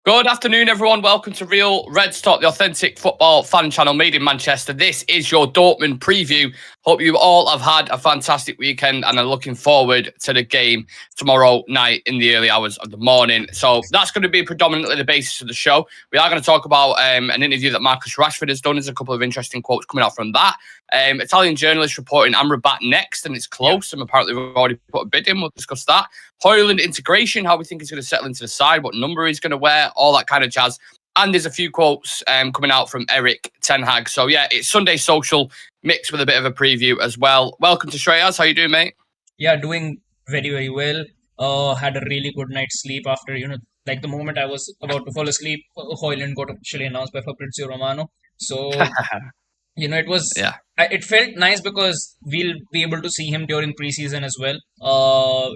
Good afternoon, everyone. Welcome to Real Reds Talk, the authentic football fan channel made in Manchester. This is your Dortmund preview. Hope you all have had a fantastic weekend and are looking forward to the game tomorrow night in the early hours of the morning. So that's going to be predominantly the basis of the show. We are going to talk about an interview that Marcus Rashford has done. There's a couple of interesting quotes coming out from that. Italian journalist reporting Amrabat next, and it's close. And apparently we've already put a bid in. We'll discuss that. Højlund integration, how we think he's going to settle into the side, what number he's going to wear, all that kind of jazz. And there's a few quotes coming out from Erik ten Hag. So yeah, it's Sunday Social mixed with a bit of a preview as well. Welcome to Shreyas. How you doing, mate? Yeah, doing very, very well. Had a really good night's sleep after, like the moment I was about to fall asleep, Højlund got officially announced by Fabrizio Romano. So, it was, Yeah. it felt nice because we'll be able to see him during preseason as well,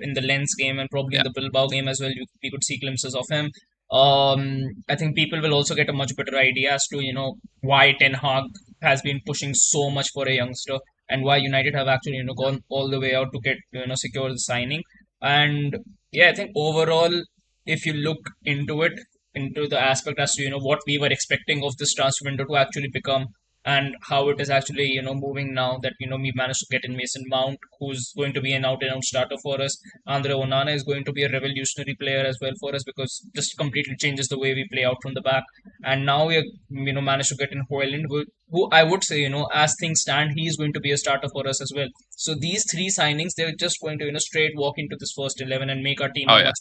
in the Lens game and probably in the Bilbao game as well. We could see glimpses of him. I think people will also get a much better idea as to, why Ten Hag has been pushing so much for a youngster and why United have actually, gone all the way out to get, secure the signing. And yeah, I think overall, if you look into it, into the aspect as to, what we were expecting of this transfer window to actually become and how it is actually, moving now that, we managed to get in Mason Mount, who's going to be an out and out starter for us. Andre Onana is going to be a revolutionary player as well for us because just completely changes the way we play out from the back. And now we, managed to get in Højlund, who I would say, as things stand, he is going to be a starter for us as well. So these three signings, they're just going to, straight walk into this first 11 and make our team a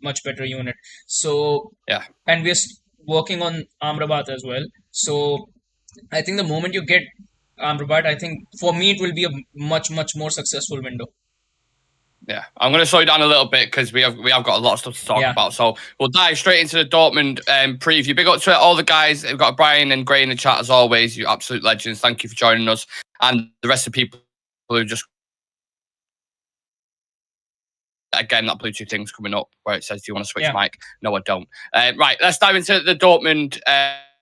much better unit. So, Yeah. and we're working on Amrabat as well. So I think the moment you get Amrabat, I think for me it will be a much more successful window. Yeah, I'm going to slow you down a little bit because we have got a lot of stuff to talk about. So we'll dive straight into the Dortmund preview. Big up to all the guys. We've got Brian and Gray in the chat as always. You absolute legends. Thank you for joining us. And the rest of the people who just... Again, that Bluetooth thing's coming up where it says, do you want to switch mic? No, I don't. Right, let's dive into the Dortmund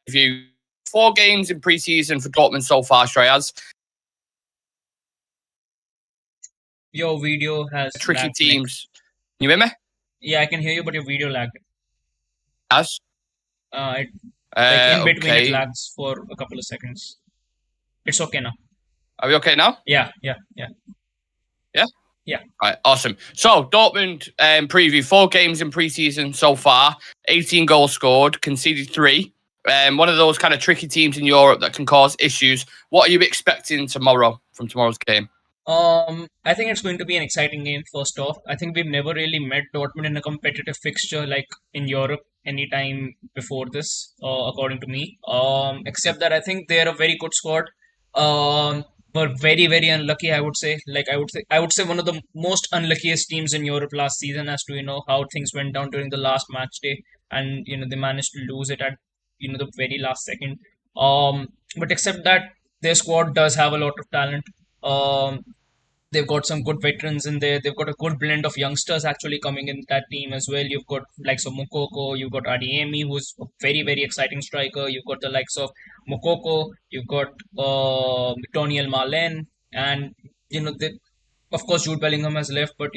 review. 4 games in pre-season for Dortmund so far, Shreyas. Your video has tricky teams. Can you hear me? Yeah, I can hear you, but your video lagged. As? In between it lags for a couple of seconds. It's okay now. Are we okay now? Yeah. Yeah? Yeah. Right, awesome. So, Dortmund preview. 4 games in pre-season so far. 18 goals scored, conceded 3. One of those kind of tricky teams in Europe that can cause issues. What are you expecting tomorrow from tomorrow's game? I think it's going to be an exciting game, first off. I think we've never really met Dortmund in a competitive fixture like in Europe anytime before this, according to me. Except that I think they're a very good squad. But very, very unlucky, I would say. I would say one of the most unluckiest teams in Europe last season as to, how things went down during the last match day. And, they managed to lose it at, the very last second. But except that, their squad does have a lot of talent. They've got some good veterans in there. They've got a good blend of youngsters actually coming in that team as well. You've got likes of Mukoko, you've got Adiemi, who's a very, very exciting striker. You've got the likes of Mukoko, you've got Toniel Malen, and of course Jude Bellingham has left, but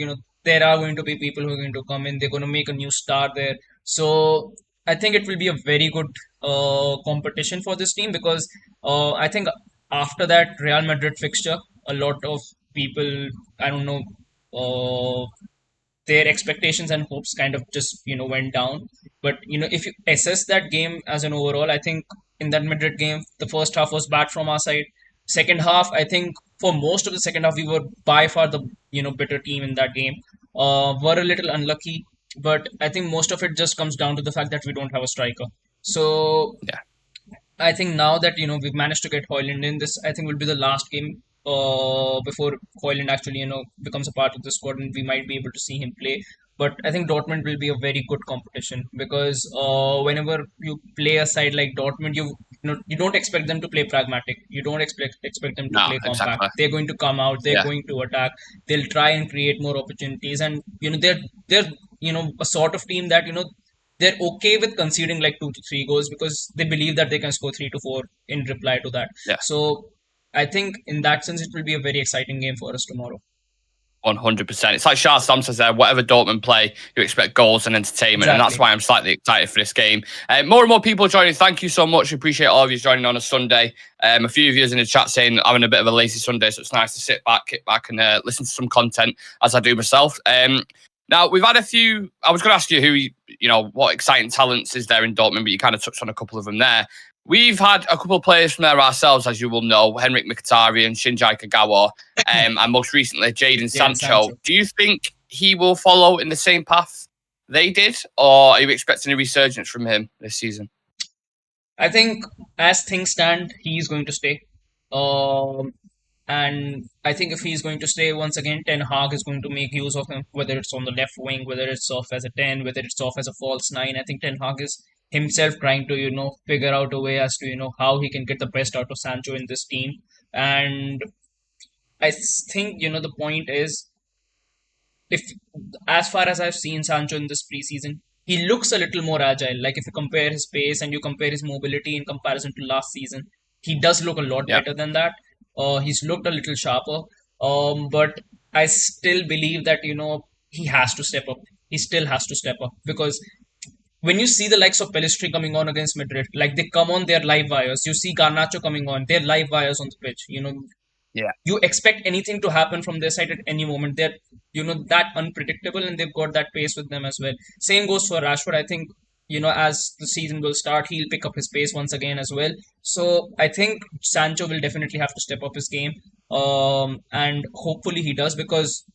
there are going to be people who are going to come in. They're going to make a new star there. So I think it will be a very good competition for this team because I think after that Real Madrid fixture, a lot of people, I don't know, their expectations and hopes kind of just, went down. But, if you assess that game as an overall, I think in that Madrid game, the first half was bad from our side. Second half, I think for most of the second half, we were by far the, better team in that game. Were a little unlucky, but I think most of it just comes down to the fact that we don't have a striker. So, yeah. I think now that, we've managed to get Højlund in, this I think will be the last game before Højlund actually, becomes a part of the squad and we might be able to see him play. But I think Dortmund will be a very good competition because whenever you play a side like Dortmund, you don't expect them to play pragmatic. You don't expect them to play compact. Exactly. They're going to come out. They're going to attack. They'll try and create more opportunities. And they're a sort of team that they're okay with conceding like 2 to 3 goals because they believe that they can score 3 to 4 in reply to that. Yeah. So I think in that sense, it will be a very exciting game for us tomorrow. 100%. It's like Charles Thompson said, whatever Dortmund play, you expect goals and entertainment. And that's why I'm slightly excited for this game. More and more people joining. Thank you so much. We appreciate all of you joining on a Sunday. A few of you in the chat saying having a bit of a lazy Sunday, so it's nice to sit back, kick back and listen to some content as I do myself. Now, we've had a few. I was going to ask you what exciting talents is there in Dortmund, but you kind of touched on a couple of them there. We've had a couple of players from there ourselves, as you will know, Henrik Mkhitaryan, Shinji Kagawa, and most recently, Jadon Sancho. Do you think he will follow in the same path they did, or are you expecting a resurgence from him this season? I think as things stand, he's going to stay. And I think if he's going to stay, once again, Ten Hag is going to make use of him, whether it's on the left wing, whether it's off as a 10, whether it's off as a false 9. I think Ten Hag is himself trying to, figure out a way as to, how he can get the best out of Sancho in this team. And I think, the point is, if as far as I've seen Sancho in this preseason, he looks a little more agile. Like if you compare his pace and you compare his mobility in comparison to last season, he does look a lot better than that. He's looked a little sharper. But I still believe that, he has to step up. He still has to step up because when you see the likes of Pelistri coming on against Madrid, like they come on, they're live wires. You see Garnacho coming on, they're live wires on the pitch. You expect anything to happen from their side at any moment. They're, that unpredictable and they've got that pace with them as well. Same goes for Rashford. I think, as the season will start, he'll pick up his pace once again as well. So I think Sancho will definitely have to step up his game. And hopefully he does because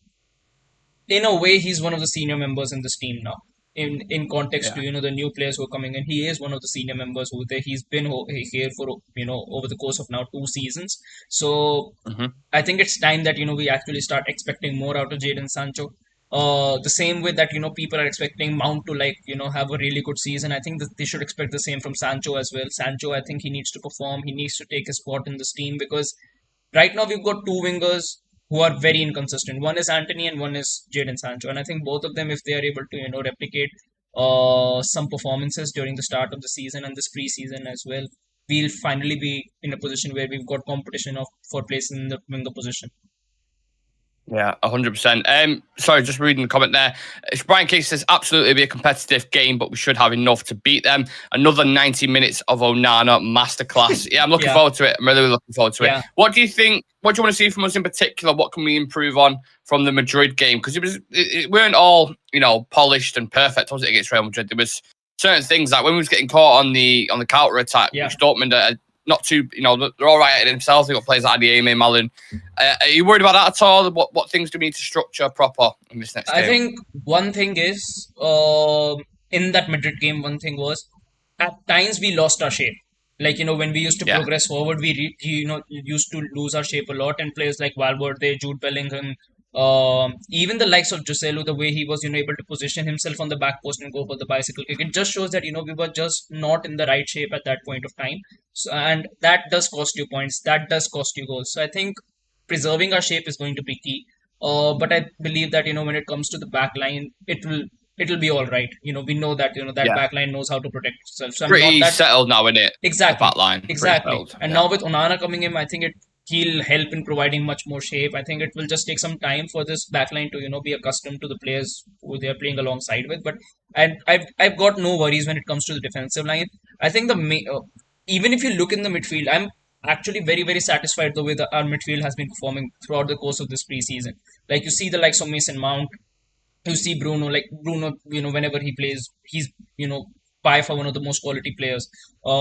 in a way, he's one of the senior members in this team now. In context to the new players who are coming in, he is one of the senior members who there. He's been here for over the course of now 2 seasons. So I think it's time that we actually start expecting more out of Jadon Sancho. The same way that people are expecting Mount to have a really good season. I think that they should expect the same from Sancho as well. Sancho, I think he needs to perform. He needs to take his spot in this team because right now we've got 2 wingers who are very inconsistent. One is Antony and one is Jadon Sancho. And I think both of them, if they are able to, replicate some performances during the start of the season and this preseason as well, we'll finally be in a position where we've got competition for place in the winger position. Yeah, 100%. Sorry, just reading the comment there. Brian Case says, absolutely be a competitive game, but we should have enough to beat them. Another 90 minutes of Onana masterclass. Yeah, I'm looking forward to it. I'm really looking forward to it. What do you think? What do you want to see from us in particular? What can we improve on from the Madrid game? Because it weren't all, polished and perfect, was it, against Real Madrid? There was certain things like when we was getting caught on the counter attack, which Dortmund are not too, they're all right at themselves. They've got players like Adieme, Malin. Are you worried about that at all? What things do we need to structure proper in this next game? I think one thing is, in that Madrid game, one thing was, at times we lost our shape. Like, when we used to progress forward, we used to lose our shape a lot. And players like Valverde, Jude Bellingham, even the likes of Joselu, the way he was, able to position himself on the back post and go for the bicycle kick, it just shows that, we were just not in the right shape at that point of time. So, and that does cost you points. That does cost you goals. So I think preserving our shape is going to be key. But I believe that, when it comes to the back line, it'll be all right. We know that, that back line knows how to protect itself. So pretty settled now, isn't it? Exactly. The back line. Exactly. And now with Onana coming in, I think he'll help in providing much more shape. I think it will just take some time for this backline to be accustomed to the players who they are playing alongside with. But I've got no worries when it comes to the defensive line. I think even if you look in the midfield, I'm actually very, very satisfied the way that our midfield has been performing throughout the course of this preseason. Like you see the likes of Mason Mount, you see Bruno. Like Bruno, whenever he plays, he's by far one of the most quality players.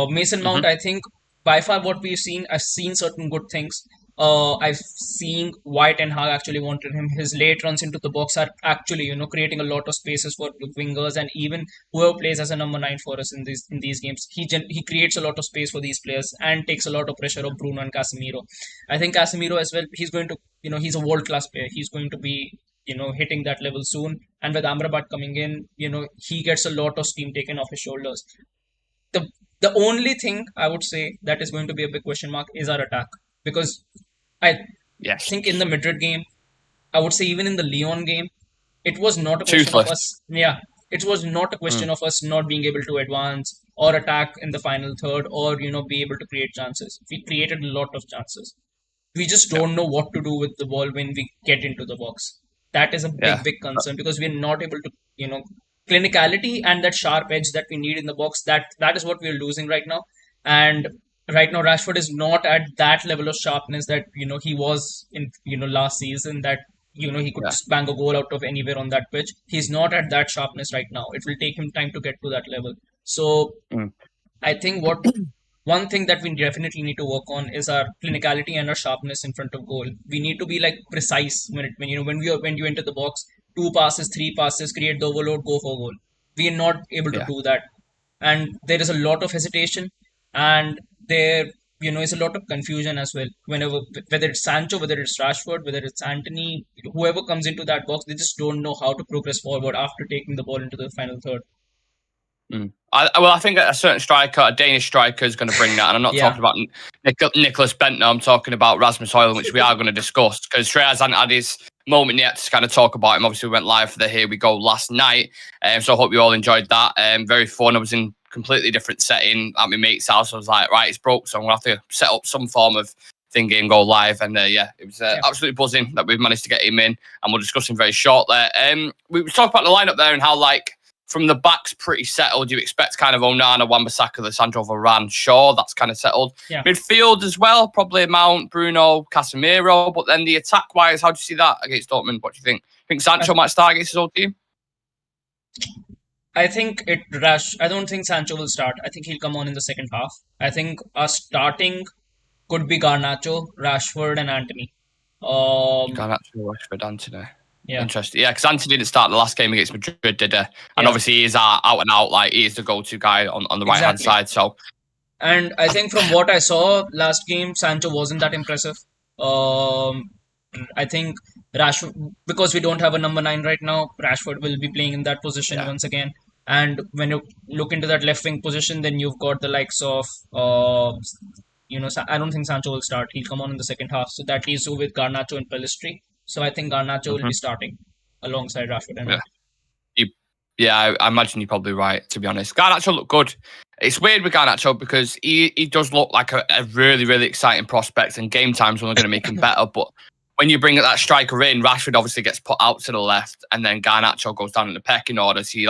Mason Mount, I think by far what we've seen, I've seen certain good things. I've seen White and Hag actually wanted him. His late runs into the box are actually, creating a lot of spaces for the wingers and even whoever plays as a number 9 for us in these games. He creates a lot of space for these players and takes a lot of pressure off Bruno and Casemiro. I think Casemiro as well, he's going to, he's a world-class player. He's going to be, hitting that level soon. And with Amrabat coming in, he gets a lot of steam taken off his shoulders. The only thing I would say that is going to be a big question mark is our attack. Because I think in the Madrid game, I would say even in the Lyon game, it was not a question of us. Yeah, it was not a question of us not being able to advance or attack in the final third or, be able to create chances. We created a lot of chances. We just don't know what to do with the ball when we get into the box. That is a big concern because we're not able to, clinicality and that sharp edge that we need in the box. That is what we're losing right now. And right now, Rashford is not at that level of sharpness that he was in last season. That he could just bang a goal out of anywhere on that pitch. He's not at that sharpness right now. It will take him time to get to that level. So I think one thing that we definitely need to work on is our clinicality and our sharpness in front of goal. We need to be like precise when you enter the box, 2 passes, 3 passes, create the overload, go for goal. We are not able to do that, and there is a lot of hesitation, and there is a lot of confusion as well. Whenever whether it's Sancho, whether it's Rashford, whether it's Anthony, whoever comes into that box, they just don't know how to progress forward after taking the ball into the final third. I think a certain striker, a Danish striker, is going to bring that. And I'm not talking about Nicholas Bentner. I'm talking about Rasmus Højlund, which we are going to discuss because Shreyas hasn't had his moment yet to kind of talk about him. Obviously, we went live for the Here We Go last night. So I hope you all enjoyed that. Very fun. I was in completely different setting at my mate's house. I was like, right, it's broke. So I'm going to have to set up some form of thingy and go live. And it was absolutely buzzing that we've managed to get him in. And we'll discuss him very shortly. We talked about the lineup there and how, from the back's pretty settled. You expect kind of Onana, Wan-Bissaka, Lisandro Varane. Sure, that's kind of settled. Midfield as well, probably Mount, Bruno, Casemiro. But then the attack-wise, how do you see that against Dortmund? What do you think? Think Sancho might start against his old team? I think I don't think Sancho will start. I think he'll come on in the second half. I think our starting could be Garnacho, Rashford, and Anthony. Garnacho, Rashford, Anthony. Interesting. Yeah, because Anthony didn't start the last game against Madrid, did he? And obviously he is out and out, he is the go-to guy on the right-hand side. So, and I think from what I saw last game, Sancho wasn't that impressive. I think Rashford, because we don't have a number 9 right now, Rashford will be playing in that position once again. And when you look into that left wing position, then you've got the likes of, I don't think Sancho will start. He'll come on in the second half. So that leaves you with Garnacho and Pellistri. So I think Garnacho will be starting alongside Rashford. And I imagine you're probably right, to be honest. Garnacho looked good. It's weird with Garnacho because he does look like a really, really exciting prospect, and game time's only going to make him better. But when you bring that striker in, Rashford obviously gets put out to the left, and then Garnacho goes down in the pecking order. So you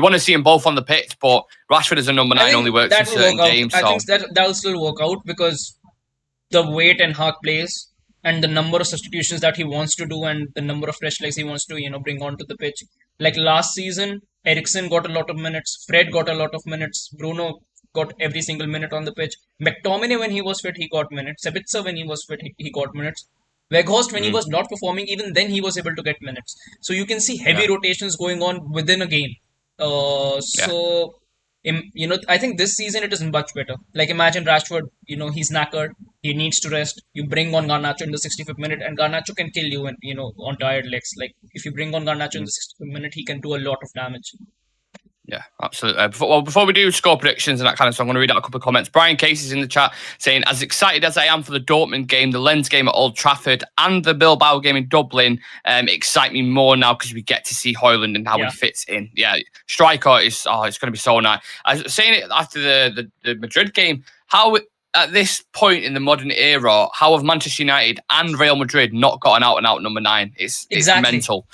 want to see them both on the pitch, but Rashford as a number 9 only works in certain games. I think that'll still work out because the way Ten Hag plays and the number of substitutions that he wants to do and the number of fresh legs he wants to bring onto the pitch. Like last season, Eriksen got a lot of minutes, Fred got a lot of minutes, Bruno got every single minute on the pitch. McTominay, when he was fit, he got minutes. Sabitzer, when he was fit, he got minutes. Weghorst, when he was not performing, even then he was able to get minutes. So you can see heavy rotations going on within a game. I think this season it is much better. Like imagine Rashford, he's knackered, he needs to rest. You bring on Garnacho in the 65th minute, and Garnacho can kill you, on tired legs. Like if you bring on Garnacho in the 65th minute, he can do a lot of damage. Yeah, absolutely. Before we do score predictions and that kind of stuff, I'm going to read out a couple of comments. Brian Case is in the chat saying, as excited as I am for the Dortmund game, the Lens game at Old Trafford and the Bilbao game in Dublin excite me more now because we get to see Højlund and how he fits in. Yeah, striker is, it's going to be so nice. I was saying it after the Madrid game, how at this point in the modern era, how have Manchester United and Real Madrid not got an out-and-out number 9? It's mental.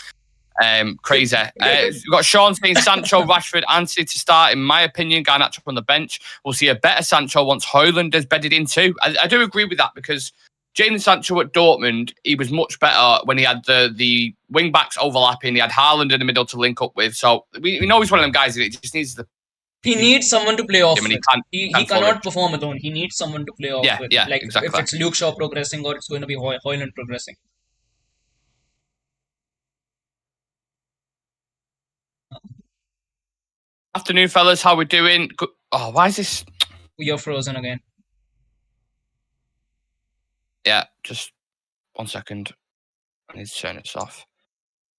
Crazy. We've got Sean saying Sancho, Rashford, Anthony to start. In my opinion, Garnacho on the bench. We'll see a better Sancho once Højlund is bedded in too. I do agree with that because Jadon Sancho at Dortmund, he was much better when he had the wing backs overlapping. He had Haaland in the middle to link up with. So we know he's one of them guys. It just needs He needs someone to play off with. He cannot perform alone. He needs someone to play off with. Yeah, like exactly. If it's Luke Shaw progressing or it's going to be Højlund progressing. Afternoon, fellas. How we doing? Oh, why is this? You're frozen again. Yeah, just 1 second. I need to turn this off.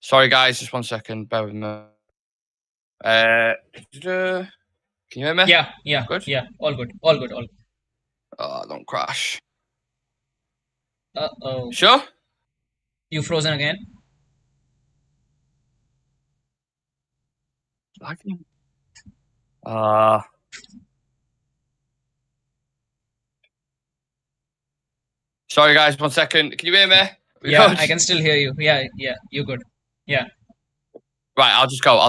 Sorry, guys. Just 1 second. Bear with me. Can you hear me? Yeah. Good? Yeah, all good. Oh, don't crash. Uh-oh. Sure? You frozen again? Lagging. Sorry, guys. 1 second. Can you hear me? Yeah, I can still hear you. Yeah, you're good. Yeah. Right, I'll just go.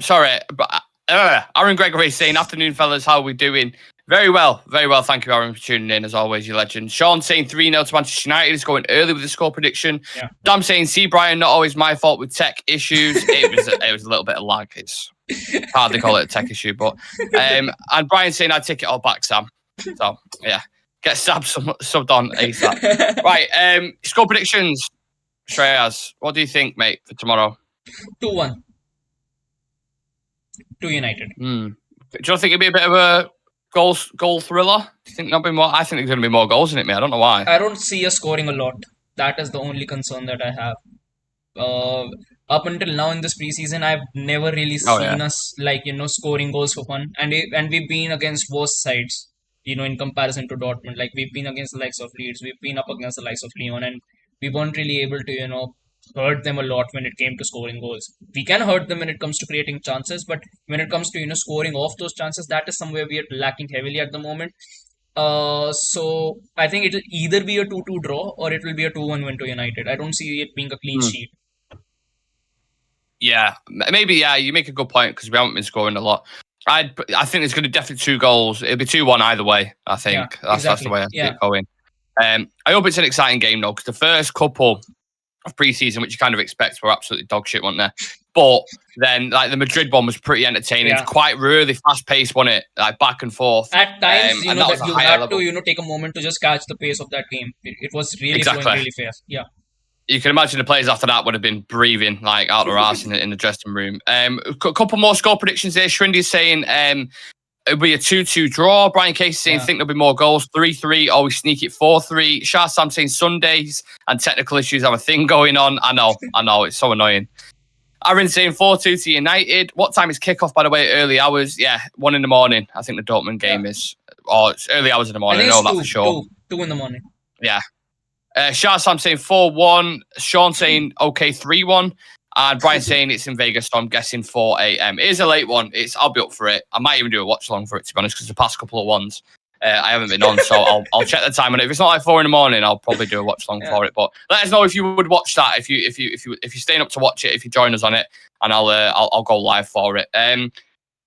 Sorry, but Aaron Gregory saying, "Afternoon, fellas. How are we doing?" Very well, very well. Thank you, Aaron, for tuning in as always. You legend. Sean saying 3-0 to Manchester United. Is going early with the score prediction. Yeah. Dam saying, "See, Brian, not always my fault with tech issues. It was a little bit of lag. It's hard to call it a tech issue, but and Brian saying, I'd take it all back, Sam. So yeah, get subbed on ASAP. Right, score predictions. Shreyas, what do you think, mate, for tomorrow? 2-1 to United. Do you think it'd be a bit of a goal thriller? Do you think there'll be more? I think there's going to be more goals in it, mate. I don't know why. I don't see us scoring a lot. That is the only concern that I have. Up until now in this preseason, I've never really seen us scoring goals for fun, and we've been against worse sides, in comparison to Dortmund. Like we've been against the likes of Leeds, we've been up against the likes of Lyon, and we weren't really able to hurt them a lot when it came to scoring goals. We can hurt them when it comes to creating chances, but when it comes to scoring off those chances, that is somewhere we are lacking heavily at the moment. So I think it'll either be a 2-2 draw or it will be a 2-1 win to United. I don't see it being a clean sheet. Yeah, maybe. Yeah, you make a good point because we haven't been scoring a lot. I think there's going to be definitely 2 goals. It'll be 2-1 either way. I think that's the way I see it going. I hope it's an exciting game though, because the first couple of pre-season, which you kind of expect, were absolutely dog shit, weren't they? But then, like the Madrid one was pretty entertaining. Yeah. It's quite really fast-paced, wasn't it? Like back and forth. At times, and you had level. to take a moment to just catch the pace of that game. It was really flowing really fast. Yeah. You can imagine the players after that would have been breathing like out their arse in the dressing room. A couple more score predictions there. Shrindy's saying it'll be a 2-2 draw. Brian Casey saying think there'll be more goals. 3-3 or we sneak it 4-3. Shah Sam saying Sundays and technical issues have a thing going on. I know. It's so annoying. Aaron saying 4-2 to United. What time is kickoff, by the way? Early hours. Yeah, 1 in the morning. I think the Dortmund game is. Or it's early hours in the morning. I know that for sure. 2 in the morning. Yeah. Shah Sam saying 4-1. Sean saying okay 3-1. And Brian saying it's in Vegas, so I'm guessing 4 a.m. It is a late one. I'll be up for it. I might even do a watch along for it, to be honest, because the past couple of ones I haven't been on, so I'll check the time on it. If it's not like 4 in the morning, I'll probably do a watch along for it. But let us know if you would watch that. If you're staying up to watch it, if you join us on it, and I'll go live for it.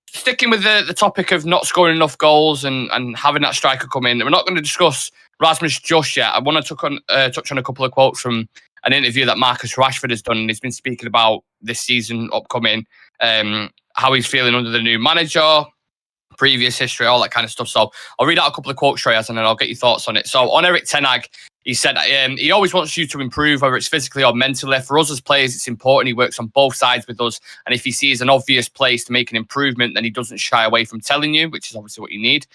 Sticking with the topic of not scoring enough goals and having that striker come in, we're not going to discuss Rasmus just yet. I want to touch on a couple of quotes from an interview that Marcus Rashford has done, and he's been speaking about this season upcoming, how he's feeling under the new manager, previous history, all that kind of stuff. So I'll read out a couple of quotes, Shreyas, and then I'll get your thoughts on it. So on Erik ten Hag, he said he always wants you to improve, whether it's physically or mentally. For us as players, it's important. He works on both sides with us, and if he sees an obvious place to make an improvement, then he doesn't shy away from telling you, which is obviously what you need.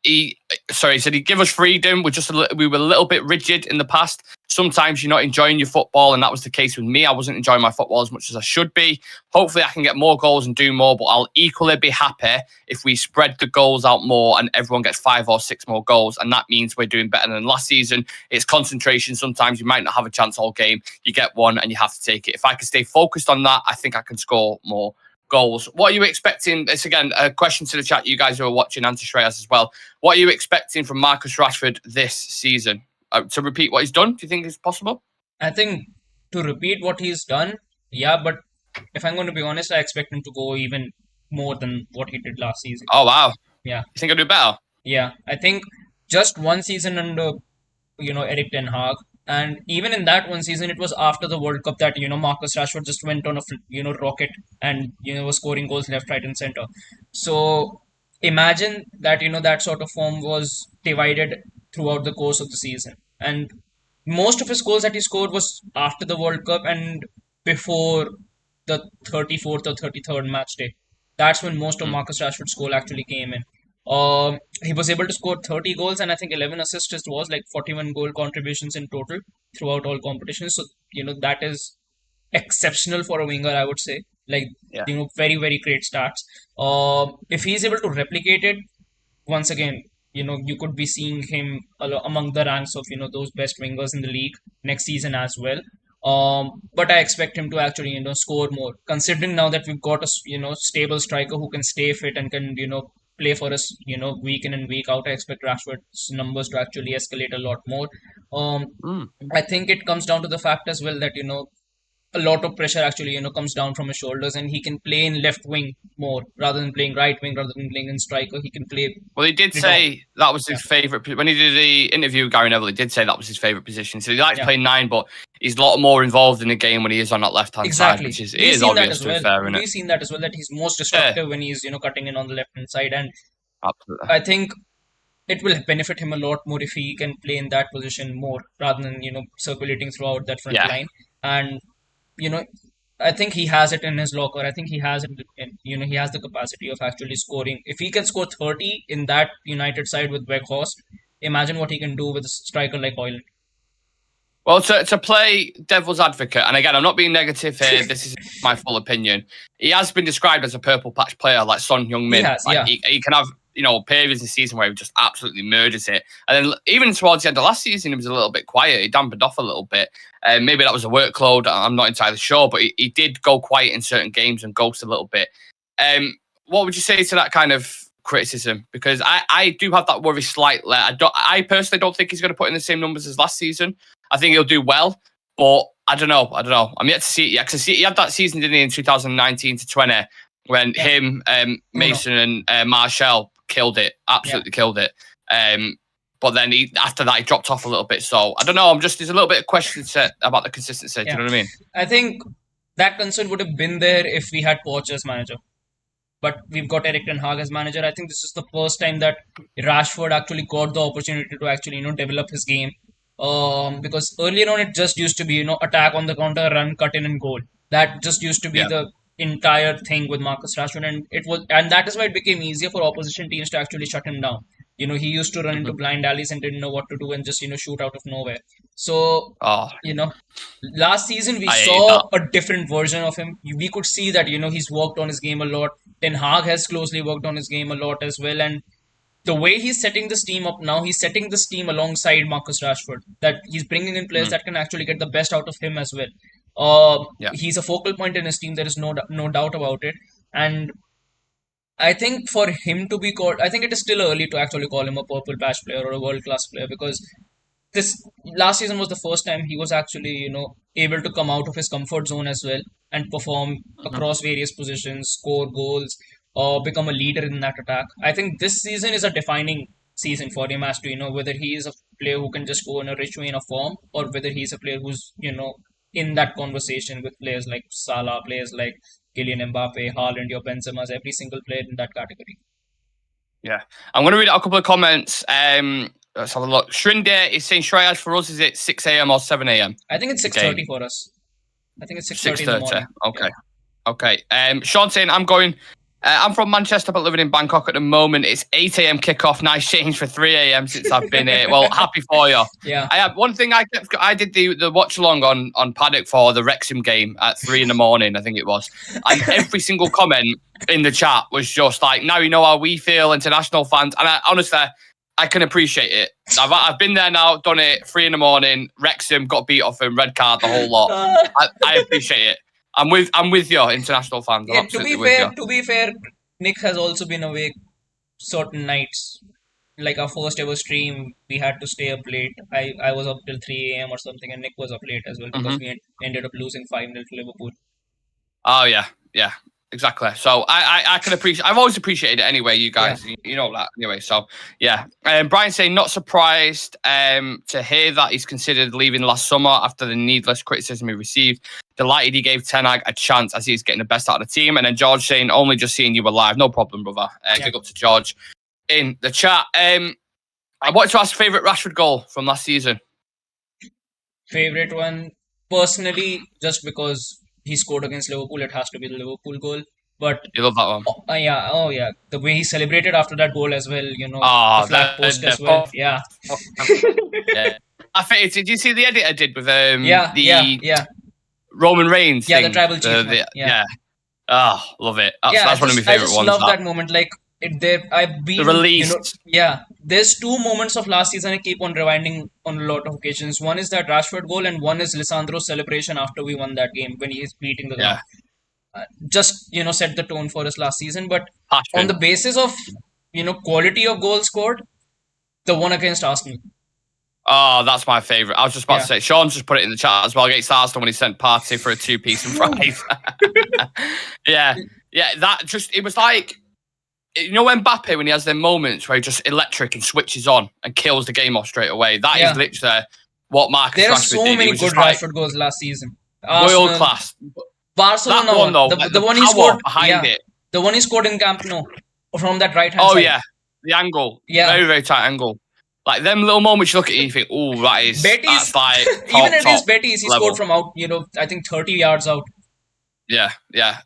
He said he'd give us freedom. We were a little bit rigid in the past. Sometimes you're not enjoying your football, and that was the case with me. I wasn't enjoying my football as much as I should be. Hopefully I can get more goals and do more, but I'll equally be happy if we spread the goals out more and everyone gets 5 or 6 more goals, and that means we're doing better than last season. It's concentration. Sometimes you might not have a chance all game. You get one and you have to take it. If I can stay focused on that, I think I can score more goals. What are you expecting? It's again a question to the chat. You guys who are watching, and to Shreyas as well. What are you expecting from Marcus Rashford this season? To repeat what he's done? Do you think it's possible? I think to repeat what he's done, yeah. But if I'm going to be honest, I expect him to go even more than what he did last season. Oh wow! Yeah. You think he'll do better? Yeah, I think just one season under Erik ten Hag. And even in that one season, it was after the World Cup that Marcus Rashford just went on a rocket and was scoring goals left, right, and center. So imagine that that sort of form was divided throughout the course of the season, and most of his goals that he scored was after the World Cup and before the 34th or 33rd match day. That's when most of Marcus Rashford's goal actually came in. He was able to score 30 goals and I think 11 assists. It was like 41 goal contributions in total throughout all competitions. So, that is exceptional for a winger, I would say. Very, very great stats. If he's able to replicate it, once again, you could be seeing him among the ranks of, those best wingers in the league next season as well. But I expect him to actually, score more. Considering now that we've got a, stable striker who can stay fit and can, play for us, week in and week out. I expect Rashford's numbers to actually escalate a lot more. I think it comes down to the fact as well that, a lot of pressure actually comes down from his shoulders, and he can play in left wing more rather than playing right wing, rather than playing in striker. He can play Well, he did it all. say that was Yeah, his favourite when he did the interview with Gary Neville. He did say that was his favourite position. So he likes yeah, playing 9, but he's a lot more involved in the game when he is on that left hand side, exactly. which is it We've is seen that obvious as to be well. fair, isn't it? We've seen that as well, that he's most Yeah, destructive when he's cutting in on the left hand side, and absolutely. I think it will benefit him a lot more if he can play in that position more rather than circulating throughout that front Yeah. line. And you know I think he has it in his locker. I think he has it in, he has the capacity of actually scoring. If he can score 30 in that United side with Weghorst, imagine what he can do with a striker like Hoyland. Well, to play devil's advocate, and again, I'm not being negative here. This is my full opinion. He has been described as a purple patch player, like Son He Heung-min. has, Like yeah. he can have periods in the season where he just absolutely murders it, and then even towards the end of last season, he was a little bit quiet. He dampened off a little bit. Maybe that was a workload. I'm not entirely sure, but he did go quiet in certain games and ghost a little bit. What would you say to that kind of criticism? Because I do have that worry slightly. I personally don't think he's going to put in the same numbers as last season. I think he'll do well, but I don't know. I'm yet to see it yet, because he had that season, didn't he, in 2019 to 20, when him, Mason and Marshall killed it, absolutely killed it. But then after that, he dropped off a little bit. So I don't know. There's a little bit of questions about the consistency. Do you know what I mean? I think that concern would have been there if we had Poch as manager. But we've got Eric Ten Hag as manager. I think this is the first time that Rashford actually got the opportunity to actually develop his game. Because earlier on it just used to be attack on the counter, run, cut in, and goal. That just used to be Yeah. the entire thing with Marcus Rashford, and that is why it became easier for opposition teams to actually shut him down. He used to run into blind alleys and didn't know what to do and just shoot out of nowhere. So Oh, last season we I hate saw a different version of him. We could see that he's worked on his game a lot. Ten Hag has closely worked on his game a lot as well, and the way he's setting this team up now, he's setting this team alongside Marcus Rashford. That he's bringing in players that can actually get the best out of him as well. yeah. He's a focal point in his team. There is no doubt about it. And I think for him to be called, I think it is still early to actually call him a purple patch player or a world class player, because this last season was the first time he was actually able to come out of his comfort zone as well and perform across various positions, score goals, or become a leader in that attack. I think this season is a defining season for him as to whether he is a player who can just go in a rich vein of form, or whether he's a player who's in that conversation with players like Salah, players like Kylian Mbappe, Haaland, or Benzema's, every single player in that category. Yeah. I'm going to read out a couple of comments. Let's have a look. Shrinde is saying Shreyas for us, is it 6 a.m. or 7 a.m.? I think it's 6:30 for us. I think it's 6:30 in the morning. Okay. Yeah. Okay. Sean saying I'm from Manchester but living in Bangkok at the moment. It's 8 a.m. kickoff. Nice change for 3 a.m. since I've been here. Well, happy for you. Yeah. I have one thing I did the watch along on Paddock for the Wrexham game at 3 in the morning, I think it was. And every single comment in the chat was just like, now you know how we feel, international fans. And honestly, I can appreciate it. I've been there now, done it, 3 in the morning, Wrexham, got beat off him, red card, the whole lot. I appreciate it. I'm with you, international fans. I'm absolutely to be fair, Nick has also been awake certain nights. Like our first ever stream, we had to stay up late. I was up till 3 a.m. or something, and Nick was up late as well because we ended up losing 5-0 to Liverpool. Oh, yeah. Exactly. So I can appreciate. I've always appreciated it anyway. You guys, you know that anyway. So yeah. Brian saying not surprised to hear that he's considered leaving last summer after the needless criticism he received. Delighted he gave Ten Hag a chance as he's getting the best out of the team. And then George saying only just seeing you alive. No problem, brother. Big up to George in the chat. I wanted to ask favourite Rashford goal from last season. Favourite one, personally, just because he scored against Liverpool, it has to be the Liverpool goal. But you love that one. Oh yeah, the way he celebrated after that goal as well, the flag post as well. Yeah. Yeah. I think did you see the edit I did with yeah. Roman Reigns? Yeah, thing? the tribal chief. Yeah. Oh, love it. That's one of my favorite ones. I just love that moment. Like I've been the release. There's two moments of last season I keep on rewinding on a lot of occasions. One is that Rashford goal, and one is Lisandro's celebration after we won that game when he's beating the ground. Just set the tone for us last season. But on the basis of quality of goals scored, the one against Arsenal. Oh, that's my favourite. I was just about to say, Sean's just put it in the chat as well against Arsenal when he sent Partey for a 2-piece and fries. Yeah, that just, it was like, you know, Mbappe, when he has them moments where he just electric and switches on and kills the game off straight away. That is literally what Marcus There are Rashford so did. many good Rashford goals last season. World class. Barcelona that one, though, the one he scored behind it. The one he scored in Camp Nou from that right hand side. Oh yeah, the angle. Yeah, very, very tight angle. Like them little moments, you look at it and you think, "Oh, that is Betis." Like Even against Betis, he level. scored from out. I think 30 yards out. Yeah.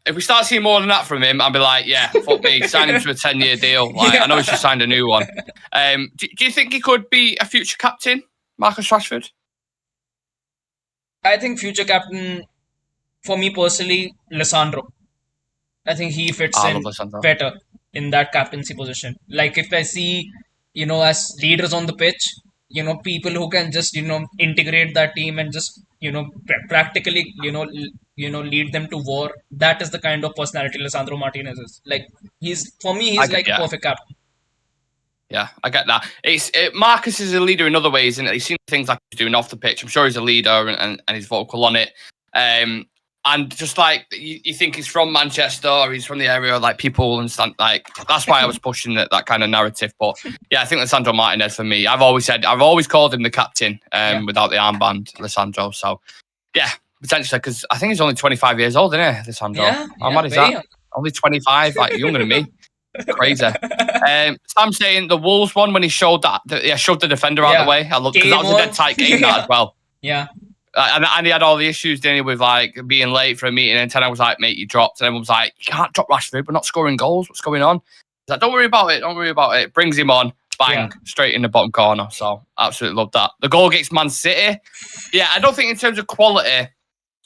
If we start seeing more than that from him, I'll be like, yeah, fuck me, sign him to a 10-year deal. Like, I know he's just signed a new one. Do you think he could be a future captain, Marcus Rashford? I think future captain, for me personally, Lissandro. I think he fits in better in that captaincy position. Like if I see, as leaders on the pitch, people who can just, integrate that team and just, practically, lead them to war. That is the kind of personality Lisandro Martinez is. Like he's like a perfect captain. Yeah, I get that. Marcus is a leader in other ways, and he's seen things like he's doing off the pitch. I'm sure he's a leader and he's vocal on it. And just like you think he's from Manchester or he's from the area, like people understand. Like that's why I was pushing that kind of narrative. But yeah, I think Lisandro Martinez for me. I've always called him the captain without the armband, Lisandro. So yeah, potentially because I think he's only 25 years old, isn't he, Lisandro? Yeah, how mad is that? Young. Only 25, like younger than me. Crazy. Sam saying the Wolves one when he showed shoved the defender out of the way. I looked because that was a dead tight game that as well. Yeah. And he had all the issues, didn't he, with like being late for a meeting. And Ten was like, "Mate, you dropped." And everyone was like, "You can't drop Rashford. We're not scoring goals. What's going on?" He's like, "Don't worry about it. Don't worry about it." Brings him on, bang, straight in the bottom corner. So absolutely love that. The goal against Man City, yeah, I don't think in terms of quality,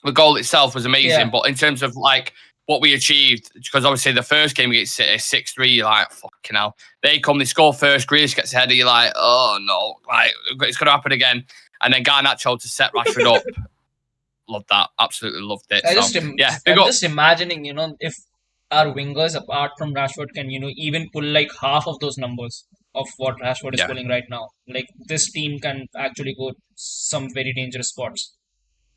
the goal itself was amazing, but in terms of like what we achieved, because obviously the first game against City, 6-3, you're like, fucking hell. They score first, Grealish gets ahead, and you're like, oh no, like it's going to happen again. And then Garnacho to set Rashford up. Loved that. Absolutely loved it. I'm just imagining, if our wingers, apart from Rashford, can, even pull like half of those numbers of what Rashford is pulling right now. Like this team can actually go some very dangerous spots.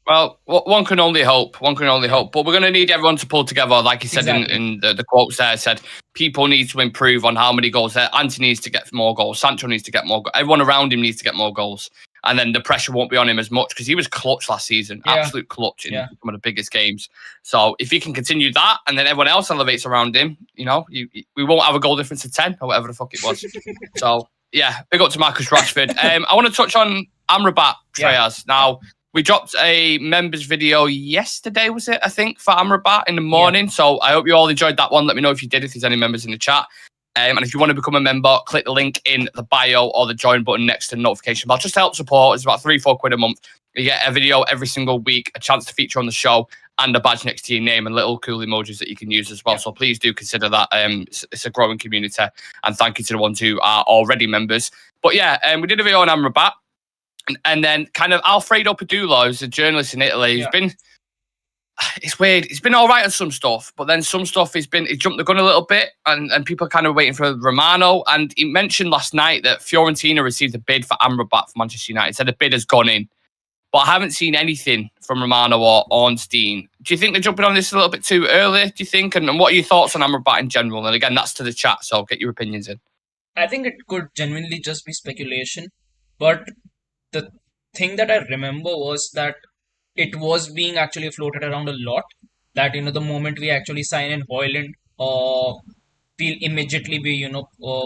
Well, one can only hope. One can only hope. But we're going to need everyone to pull together. Like you said in the quotes there, said people need to improve on how many goals there. Anthony needs to get more goals. Sancho needs to get more goals. Everyone around him needs to get more goals. And then the pressure won't be on him as much because he was clutch last season. Absolute clutch in some of the biggest games. So if he can continue that and then everyone else elevates around him, we won't have a goal difference of 10 or whatever the fuck it was. So, yeah, big up to Marcus Rashford. I want to touch on Amrabat, Shreyas. Now, we dropped a members video yesterday, was it? I think, for Amrabat in the morning. So I hope you all enjoyed that one. Let me know if you did, if there's any members in the chat. And if you want to become a member, click the link in the bio or the join button next to the notification bell. Just to help support. It's about £3-4 a month. You get a video every single week, a chance to feature on the show, and a badge next to your name and little cool emojis that you can use as well. So please do consider that. It's a growing community. And thank you to the ones who are already members. But yeah, we did a video on Amrabat. And then kind of Alfredo Padula, who's a journalist in Italy, he's been... It's weird. He's been all right on some stuff, but then some stuff he jumped the gun a little bit, and people are kind of waiting for Romano. And he mentioned last night that Fiorentina received a bid for Amrabat for Manchester United. He said the bid has gone in, but I haven't seen anything from Romano or Ornstein. Do you think they're jumping on this a little bit too early? Do you think? And what are your thoughts on Amrabat in general? And again, that's to the chat, so get your opinions in. I think it could genuinely just be speculation, but the thing that I remember was that it was being actually floated around a lot that, the moment we actually sign in Højlund, we'll immediately be,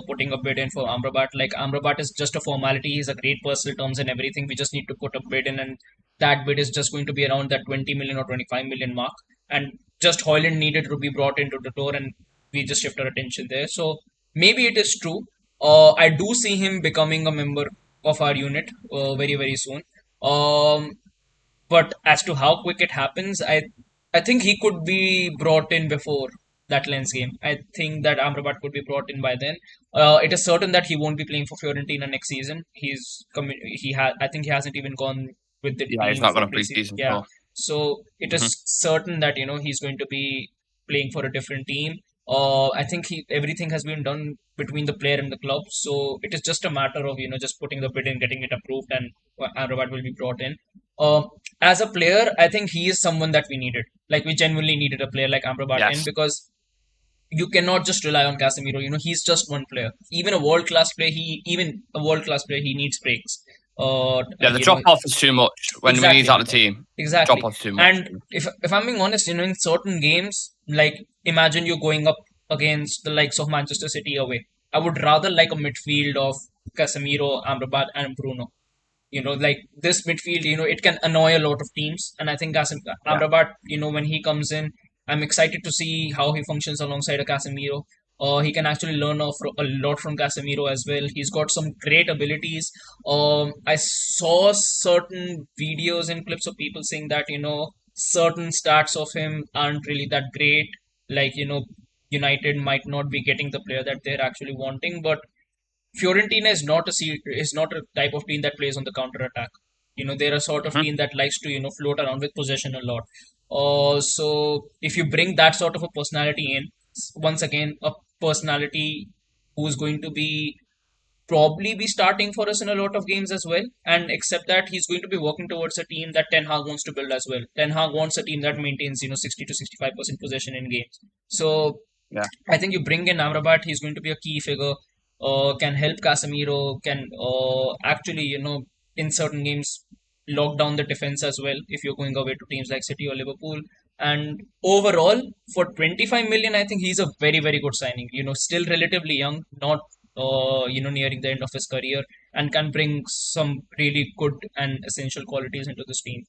putting a bid in for Amrabat. Like Amrabat is just a formality. He's a great personal terms and everything. We just need to put a bid in, and that bid is just going to be around that 20 million or 25 million mark. And just Højlund needed to be brought into the door, and we just shift our attention there. So maybe it is true. I do see him becoming a member of our unit very, very soon. But as to how quick it happens, I think he could be brought in before that Lens game. I think that Amrabat could be brought in by then. It is certain that he won't be playing for Fiorentina next season. I think he hasn't even gone with the team. Yeah, he's not going to play season. Yeah, so it is certain that he's going to be playing for a different team. I think everything has been done between the player and the club, so it is just a matter of just putting the bid in, getting it approved, and Amrabat will be brought in. Um, as a player, I think he is someone that we needed. Like we genuinely needed a player like Amrabat in, Yes. because you cannot just rely on Casemiro. He's just one player. Even a world class player, he needs breaks. Yeah, the You know, drop off is too much when he's exactly, out of the team. Drop exactly. off's too much. And if I'm being honest, in certain games, like imagine you're going up against the likes of Manchester City away. I would rather like a midfield of Casemiro, Amrabat, and Bruno. Like this midfield, it can annoy a lot of teams. And I think Yeah. Amrabat, when he comes in, I'm excited to see how he functions alongside a Casemiro. He can actually learn a lot from Casemiro as well. He's got some great abilities. I saw certain videos and clips of people saying that, certain stats of him aren't really that great. Like, United might not be getting the player that they're actually wanting, but Fiorentina is not a type of team that plays on the counter attack. They're a sort of Mhm. team that likes to float around with possession a lot. So if you bring that sort of a personality in, once again a personality who's going to be probably be starting for us in a lot of games as well. And except that he's going to be working towards a team that Ten Hag wants to build as well. Ten Hag wants a team that maintains 60 to 65% possession in games. So Yeah. I think you bring in Amrabat, he's going to be a key figure. Can help Casemiro, can actually, in certain games, lock down the defense as well if you're going away to teams like City or Liverpool. And overall, for 25 million, I think he's a very, very good signing. Still relatively young, not, nearing the end of his career, and can bring some really good and essential qualities into this team.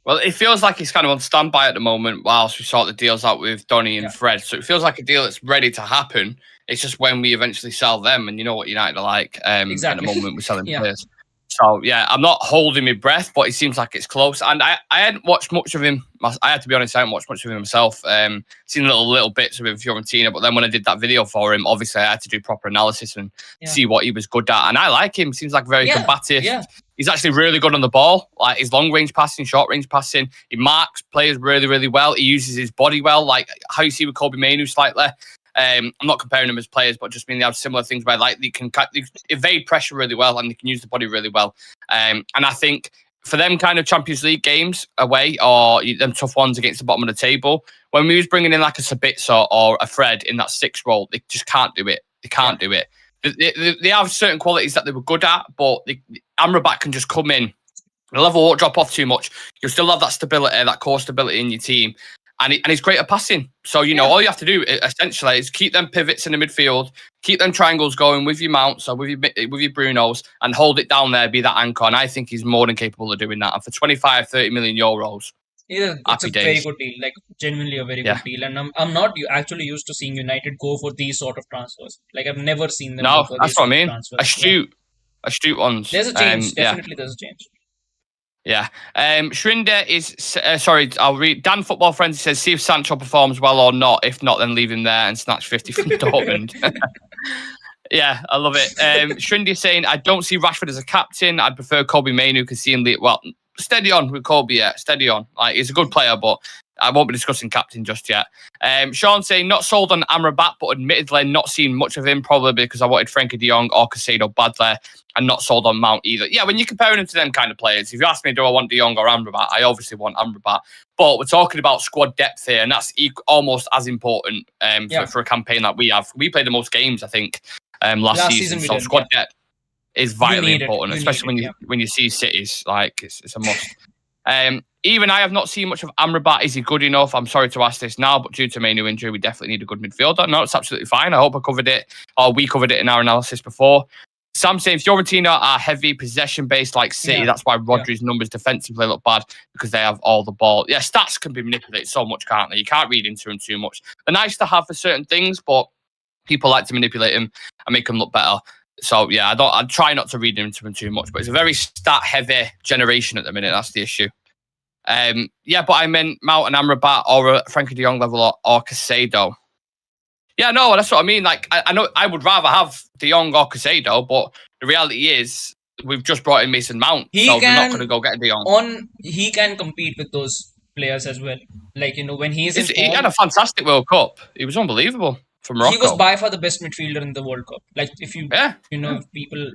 Well, it feels like he's kind of on standby at the moment whilst we sort the deals out with Donny Yeah, and Fred. So it feels like a deal that's ready to happen. It's just when we eventually sell them, and you know what United are like at the exactly. moment we're selling Yeah. players. So yeah, I'm not holding my breath, but it seems like it's close. And I hadn't watched much of him. I had to be honest, I hadn't watched much of him myself. Seen little bits of him Fiorentina, but then when I did that video for him, obviously I had to do proper analysis and Yeah. see what he was good at. And I like him. Seems like very Yeah, combative. yeah. He's actually really good on the ball. Like his long range passing, short range passing. He marks players really, really well. He uses his body well, like how you see with Kobe Mainu slightly. I'm not comparing them as players, but just mean they have similar things where like they can evade pressure really well and they can use the body really well. And I think for them kind of Champions League games away or them tough ones against the bottom of the table, when we was bringing in like a Sabitzer or a Fred in that sixth role, they just can't do it. They can't do it. They have certain qualities that they were good at, but Amrabat can just come in. The level won't drop off too much. You'll still have that stability, that core stability in your team. And he's great at passing. So, all you have to do essentially is keep them pivots in the midfield, keep them triangles going with your Mounts or with your Brunos and hold it down there, be that anchor. And I think he's more than capable of doing that. And for 25, 30 million euros, Yeah, it's happy a days. very good deal, like genuinely a very good deal. And I'm not actually used to seeing United go for these sort of transfers. Like I've never seen them go for That's these what I sort of mean. transfers. Astute ones. There's a change. Definitely, there's a change. Yeah. Shrinder is, sorry, I'll read. Dan Football Frenzy says, see if Sancho performs well or not. If not, then leave him there and snatch 50 from Dortmund. Yeah, I love it. Shrinder saying, I don't see Rashford as a captain. I'd prefer Kobe Mainu because see him lead. Well, steady on with Kobe, yeah. Steady on. Like, he's a good player, but I won't be discussing captain just yet. Sean saying, not sold on Amrabat, but admittedly not seen much of him, probably because I wanted Frankie de Jong or Casado badly, and not sold on Mount either. Yeah, when you're comparing him to them kind of players, if you ask me, do I want de Jong or Amrabat, I obviously want Amrabat. But we're talking about squad depth here, and that's almost as important for a campaign that we have. We played the most games, I think, last season. So squad depth is vitally important, especially when you see cities. Like, it's a must. Even I have not seen much of Amrabat. Is he good enough? I'm sorry to ask this now, but due to Mainu injury, we definitely need a good midfielder. No, it's absolutely fine. I hope I covered it, or we covered it in our analysis before. Sam saying Fiorentina are heavy possession-based like City. Yeah. That's why Rodri's numbers defensively look bad, because they have all the ball. Yeah, stats can be manipulated so much, can't they? You can't read into them too much. They're nice to have for certain things, but people like to manipulate them and make them look better. So, yeah, I try not to read into them too much, but it's a very stat-heavy generation at the minute. That's the issue. But I meant Mount and Amrabat or Frankie de Jong level or Casado. Yeah, no, that's what I mean. Like, I know I would rather have de Jong or Casado, but the reality is we've just brought in Mason Mount, so we're not going to go get de Jong. He can compete with those players as well. Like, when he's in He had form, a fantastic World Cup. He was unbelievable for he was Morocco. by far the best midfielder in the World Cup. Like, if Yeah, if people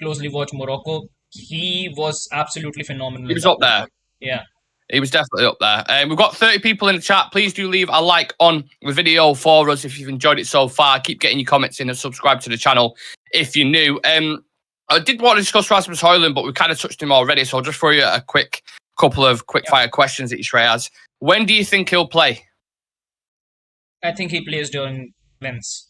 closely watch Morocco, he was absolutely phenomenal he in was that up World there. Cup. Yeah. He was definitely up there. We've got 30 people in the chat. Please do leave a like on the video for us if you've enjoyed it so far. Keep getting your comments in and subscribe to the channel if you're new. I did want to discuss Rasmus Højlund, but we kind of touched him already, so I'll just throw you a couple of quick-fire questions at you, Shreyas. When do you think he'll play? I think he plays during Lens.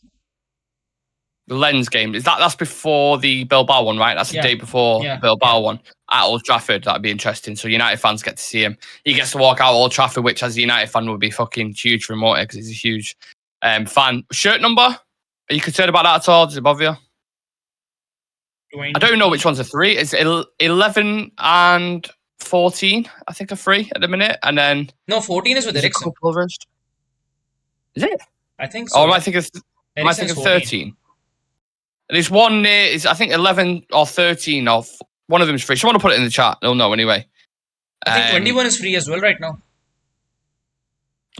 The Lens game. That's before the Bilbao one, right? That's the day before the Bilbao one at Old Trafford. That'd be interesting. So United fans get to see him. He gets to walk out Old Trafford, which as a United fan would be fucking huge for him, because he's a huge fan. Shirt number? Are you concerned about that at all? Does it bother you? 20. I don't know which one's a 3. It's 11 and 14, I think, are 3 at the minute. And then... No, 14 is with Eriksen. Is it? I think so. Or am I thinking 13? There's one near, I think 11 or 13 or one of them is free. Someone will put it in the chat. They'll know anyway. I think 21 is free as well right now.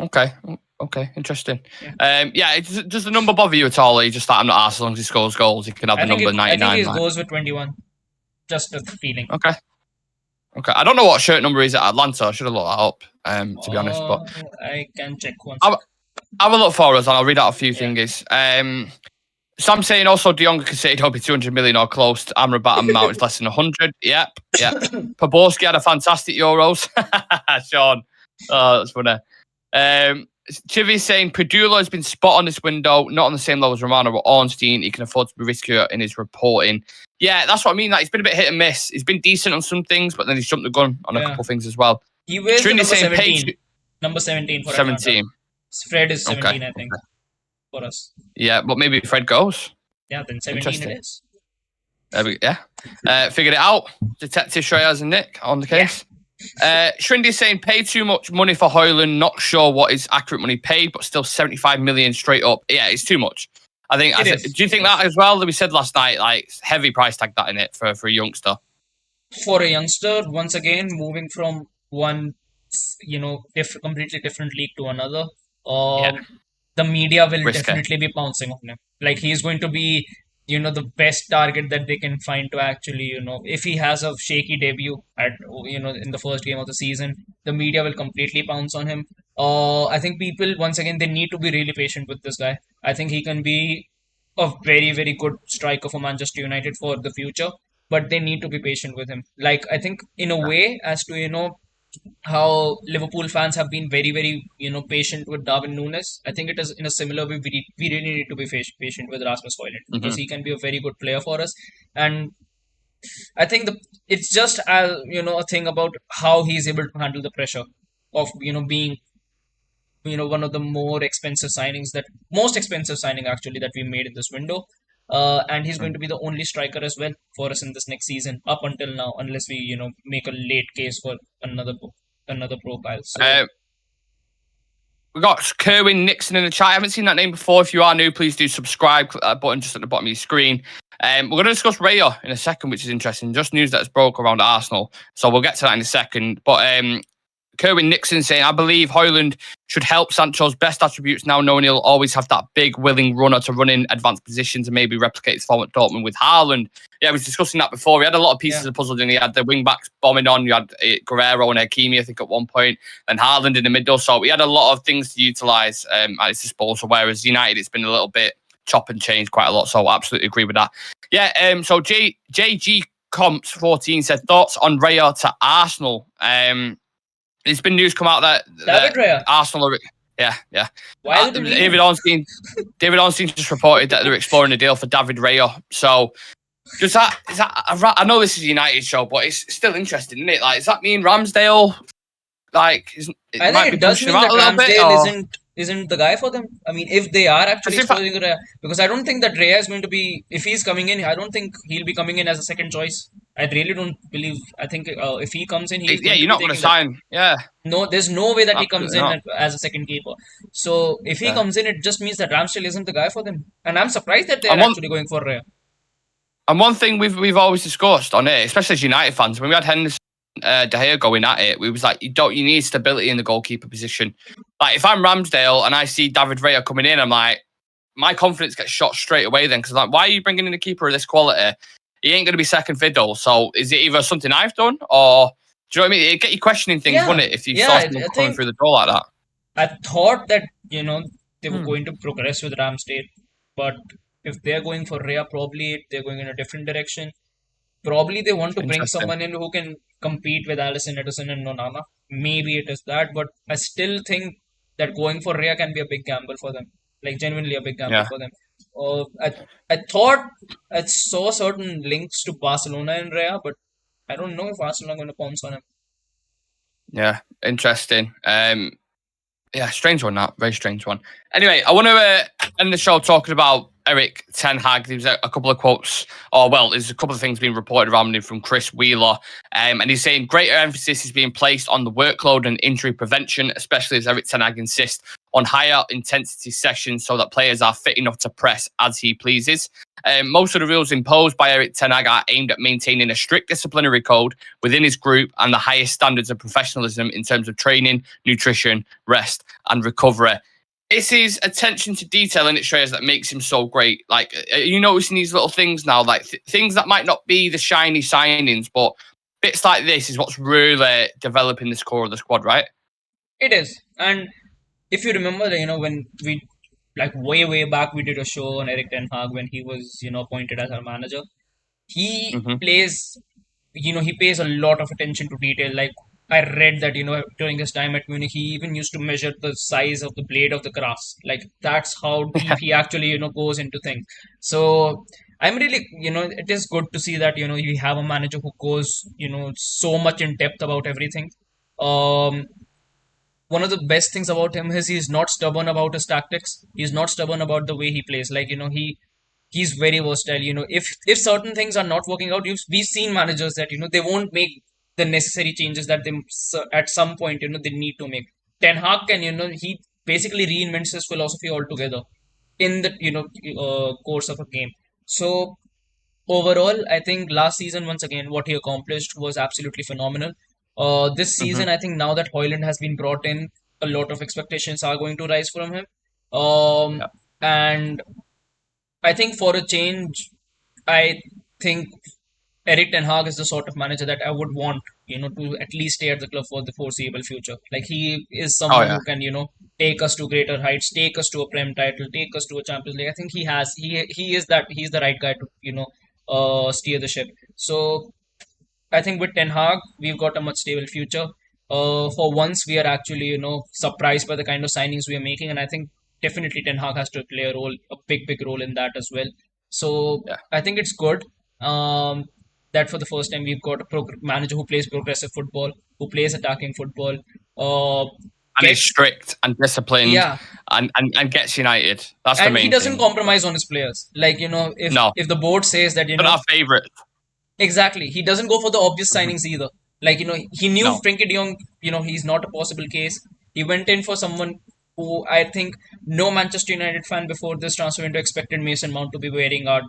Okay, interesting. Yeah, does the number bother you at all? Or you just thought, I'm not asked as long as he scores goals, he can have the number 99. I think he goes with 21. Just a feeling. Okay. I don't know what shirt number is at Atlanta. I should have looked that up, to be honest. But I can check once. Have a look for us and I'll read out a few things. Sam saying also De Jong conceded he'll be 200 million or close. Amrabat amount is less than 100. Yep. Borrusia had a fantastic Euros. Sean. Oh, that's funny. Chivy's saying Padula has been spot on this window, not on the same level as Romano but Ornstein. He can afford to be riskier in his reporting. Yeah, that's what I mean. Like, he's been a bit hit and miss. He's been decent on some things, but then he's jumped the gun on a couple of things as well. He wears the number 17. Number 17 for 17. Atlanta. Fred is 17, I think, for us. Yeah, but maybe Fred goes. Yeah, then 17 it is. There we go. Yeah. Figured it out. Detective Shreyas and Nick on the case. Shrindy's saying pay too much money for Højlund. Not sure what is accurate money paid, but still 75 million straight up. Yeah, it's too much. I think. Do you think that as well? That we said last night, like heavy price tag that in it for a youngster. For a youngster, once again, moving from one, completely different league to another. The media will definitely be pouncing on him. Like, he's going to be, the best target that they can find to actually, if he has a shaky debut at, in the first game of the season, the media will completely pounce on him. I think people, once again, they need to be really patient with this guy. I think he can be a very, very good striker for Manchester United for the future, but they need to be patient with him. Like, I think in a way, as to, how Liverpool fans have been very, very, patient with Darwin Núñez. I think it is in a similar way. We really need to be patient with Rasmus Højlund because he can be a very good player for us. And I think it's just a thing about how he's able to handle the pressure of being one of the most expensive signing actually that we made in this window. And he's going to be the only striker as well for us in this next season up until now, unless we make a late case for another profile. So we got Kerwin Nixon in the chat. I haven't seen that name before. If you are new, please do subscribe. Click that button just at the bottom of your screen. We're going to discuss Raya in a second, which is interesting. Just news that's broke around Arsenal, so we'll get to that in a second. But Kerwin Nixon saying, I believe Højlund should help Sancho's best attributes now, knowing he'll always have that big, willing runner to run in advanced positions and maybe replicate his form at Dortmund with Haaland. Yeah, I was discussing that before. He had a lot of pieces of the puzzle, and he had the wing-backs bombing on. You had Guerrero and Hakimi, I think, at one point, and Haaland in the middle. So he had a lot of things to utilise at his disposal, whereas United, it's been a little bit chop and change quite a lot. So I absolutely agree with that. Yeah, so JG Comps 14 said, thoughts on Raya to Arsenal? There's been news come out that Arsenal are... Yeah. Why did David Ornstein just reported that they're exploring a deal for David Raya. So, I know this is a United show, but it's still interesting, isn't it? Like, does that mean Ramsdale? Like, I think it does mean that Ramsdale isn't the guy for them. I mean, if they are actually exploring Raya, because I don't think that Raya is going to be. If he's coming in, I don't think he'll be coming in as a second choice. I really don't believe. I think if he comes in, you're not going to sign. Yeah. No, there's no way that he comes in as a second keeper. So if he comes in, it just means that Ramsdale isn't the guy for them. And I'm surprised that they're actually going for Raya. And one thing we've always discussed on it, especially as United fans, when we had Henderson De Gea going at it, we was like, you need stability in the goalkeeper position. Like if I'm Ramsdale and I see David Raya coming in, I'm like, my confidence gets shot straight away then, because like, why are you bringing in a keeper of this quality? He ain't going to be second fiddle. So is it either something I've done, or do you know what I mean? It'd get you questioning things, wouldn't it, if you saw someone I coming think through the door like that? I thought that they were going to progress with Ramsdale, but if they're going for Rhea, probably they're going in a different direction. Probably they want to bring Interesting. someone in who can compete with Allison Edison and Nonana. Maybe it is that, but I still think that going for Rhea can be a big gamble for them. Like genuinely a big gamble Yeah. for them. I thought I saw certain links to Barcelona and Rhea, but I don't know if Arsenal are going to pounce on him. Yeah, interesting. Yeah, strange one, that. Very strange one. Anyway, I want to end the show talking about Erik Ten Hag. There's a couple of quotes, there's a couple of things being reported around him from Chris Wheeler. And he's saying greater emphasis is being placed on the workload and injury prevention, especially as Erik Ten Hag insists on higher intensity sessions so that players are fit enough to press as he pleases. Most of the rules imposed by Erik Ten Hag are aimed at maintaining a strict disciplinary code within his group and the highest standards of professionalism in terms of training, nutrition, rest, and recovery. It's his attention to detail in it, Shreyas, that makes him so great. Like, are you noticing these little things now, like things that might not be the shiny signings, but bits like this is what's really developing this core of the squad, right? It is. And if you remember, when we, like way back, we did a show on Erik Ten Hag when he was, appointed as our manager. He Mm-hmm. plays, he pays a lot of attention to detail. Like I read that, during his time at Munich, he even used to measure the size of the blade of the grass. Like that's how deep he actually, goes into things. So I'm really, it is good to see that, you have a manager who goes, so much in depth about everything. Um, One of the best things about him is he's not stubborn about his tactics. He's not stubborn about the way he plays. Like, he's very versatile. If certain things are not working out, we've seen managers that, they won't make the necessary changes that they at some point, they need to make. Ten Hag can, he basically reinvents his philosophy altogether in the, course of a game. So overall, I think last season, once again, what he accomplished was absolutely phenomenal. This Mm-hmm. season, I think now that Hoyland has been brought in, a lot of expectations are going to rise from him. Um, Yeah. and I think for a change, I think Erik Ten Hag is the sort of manager that I would want, to at least stay at the club for the foreseeable future. Like he is Oh, someone yeah. who can, take us to greater heights, take us to a Prem title, take us to a Champions League. I think he's the right guy to, steer the ship. So I think with Ten Hag, we've got a much stable future. For once, we are actually, surprised by the kind of signings we are making, and I think definitely Ten Hag has to play a role, a big role in that as well. So Yeah. I think it's good that for the first time we've got a manager who plays progressive football, who plays attacking football, uh, And he's gets strict and disciplined yeah, and gets United. That's the and he main doesn't thing. compromise on his players. Like No, if the board says that not our favourite. exactly. He doesn't go for the obvious Mm-hmm. signings either. Like, he knew No. Frenkie de Jong, he's not a possible case. He went in for someone who I think no Manchester United fan before this transfer window expected Mason Mount to be wearing our